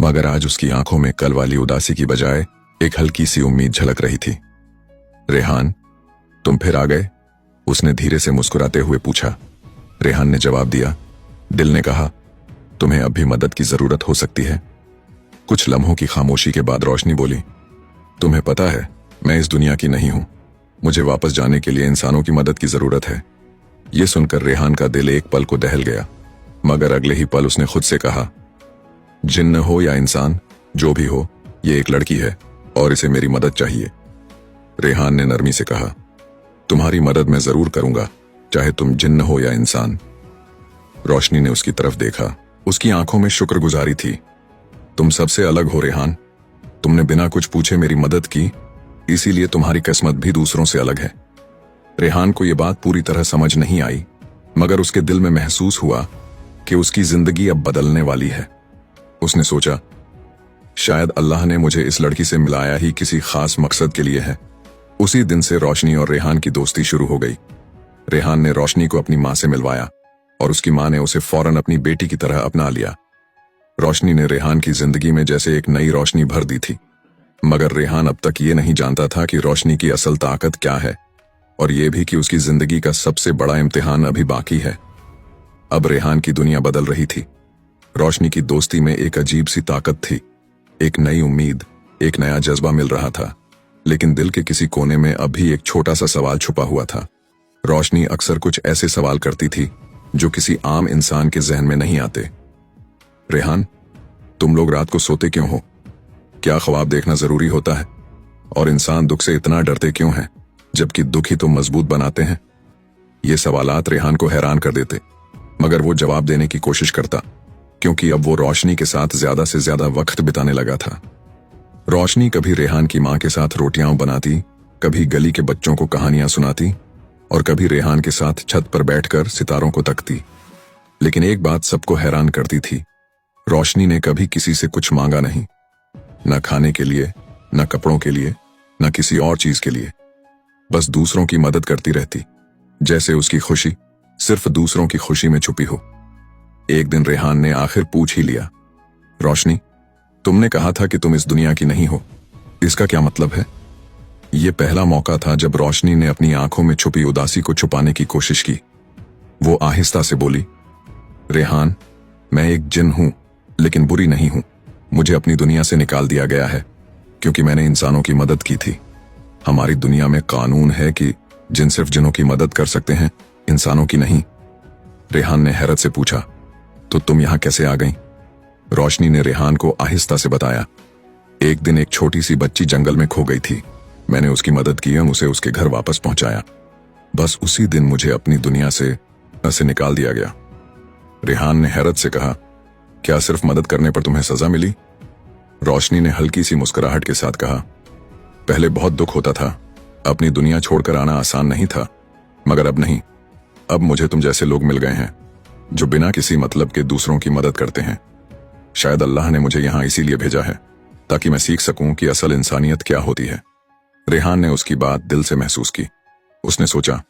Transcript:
मगर आज उसकी आंखों में कल वाली उदासी की बजाय एक हल्की सी उम्मीद झलक रही थी। रेहान, तुम फिर आ गए? उसने धीरे से मुस्कुराते हुए पूछा। रेहान ने जवाब दिया। दिल ने कहा, तुम्हें अब भी मदद की जरूरत हो सकती है। कुछ लम्हों की खामोशी के बाद रोशनी बोली, तुम्हें पता है मैं इस दुनिया की नहीं हूं। मुझे वापस जाने के लिए इंसानों की मदद की जरूरत है। यह सुनकर रेहान का दिल एक पल को दहल गया, मगर अगले ही पल उसने खुद से कहा, जिन्न हो या इंसान, जो भी हो, ये एक लड़की है और इसे मेरी मदद चाहिए। रेहान ने नरमी से कहा, तुम्हारी मदद मैं जरूर करूंगा, चाहे तुम जिन्न हो या इंसान। रोशनी ने उसकी तरफ देखा। उसकी आंखों में शुक्रगुजारी थी। तुम सबसे अलग हो रेहान। तुमने बिना कुछ पूछे मेरी मदद की, इसीलिए तुम्हारी किस्मत भी दूसरों से अलग है। रेहान को यह बात पूरी तरह समझ नहीं आई, मगर उसके दिल में महसूस हुआ कि उसकी जिंदगी अब बदलने वाली है। उसने सोचा, शायद अल्लाह ने मुझे इस लड़की से मिलाया ही किसी खास मकसद के लिए है। उसी दिन से रोशनी और रेहान की दोस्ती शुरू हो गई। रेहान ने रोशनी को अपनी मां से मिलवाया और उसकी मां ने उसे फौरन अपनी बेटी की तरह अपना लिया। रोशनी ने रेहान की जिंदगी में जैसे एक नई रोशनी भर दी थी, मगर रेहान अब तक ये नहीं जानता था कि रोशनी की असल ताकत क्या है, और यह भी कि उसकी जिंदगी का सबसे बड़ा इम्तिहान अभी बाकी है। अब रेहान की दुनिया बदल रही थी। रोशनी की दोस्ती में एक अजीब सी ताकत थी, एक नई उम्मीद, एक नया जज्बा मिल रहा था। लेकिन दिल के किसी कोने में अभी एक छोटा सा सवाल छुपा हुआ था। रोशनी अक्सर कुछ ऐसे सवाल करती थी जो किसी आम इंसान के जहन में नहीं आते। रेहान, तुम लोग रात को सोते क्यों हो? क्या ख्वाब देखना जरूरी होता है? और इंसान दुख से इतना डरते क्यों हैं, जबकि दुख ही तो मजबूत बनाते हैं? ये सवालात रेहान को हैरान कर देते, मगर वो जवाब देने की कोशिश करता, क्योंकि अब वो रोशनी के साथ ज्यादा से ज्यादा वक्त बिताने लगा था। रोशनी कभी रेहान की मां के साथ रोटियां बनाती, कभी गली के बच्चों को कहानियां सुनाती, और कभी रेहान के साथ छत पर बैठकर सितारों को तकती। लेकिन एक बात सबको हैरान करती थी, रोशनी ने कभी किसी से कुछ मांगा नहीं, न खाने के लिए, न कपड़ों के लिए, न किसी और चीज के लिए। बस दूसरों की मदद करती रहती, जैसे उसकी खुशी सिर्फ दूसरों की खुशी में छुपी हो। एक दिन रेहान ने आखिर पूछ ही लिया, रोशनी, तुमने कहा था कि तुम इस दुनिया की नहीं हो, इसका क्या मतलब है? यह पहला मौका था जब रोशनी ने अपनी आंखों में छुपी उदासी को छुपाने की कोशिश की। वो आहिस्ता से बोली, रेहान, मैं एक जिन हूं, लेकिन बुरी नहीं हूं। मुझे अपनी दुनिया से निकाल दिया गया है क्योंकि मैंने इंसानों की मदद की थी। हमारी दुनिया में कानून है कि जिन सिर्फ जिनों की मदद कर सकते हैं, इंसानों की नहीं। रेहान ने हैरत से पूछा, तो तुम यहां कैसे आ गई? रोशनी ने रेहान को आहिस्ता से बताया, एक दिन एक छोटी सी बच्ची जंगल में खो गई थी। मैंने उसकी मदद की और उसे उसके घर वापस पहुंचाया। बस उसी दिन मुझे अपनी दुनिया से निकाल दिया गया। रेहान ने हैरत से कहा, क्या सिर्फ मदद करने पर तुम्हें सजा मिली? रोशनी ने हल्की सी मुस्कुराहट के साथ कहा, पहले बहुत दुख होता था, अपनी दुनिया छोड़कर आना आसान नहीं था, मगर अब नहीं। अब मुझे तुम जैसे लोग मिल गए हैं जो बिना किसी मतलब के दूसरों की मदद करते हैं। शायद अल्लाह ने मुझे यहां इसीलिए भेजा है, ताकि मैं सीख सकूं कि असल इंसानियत क्या होती है। रेहान ने उसकी बात दिल से महसूस की। उसने सोचा,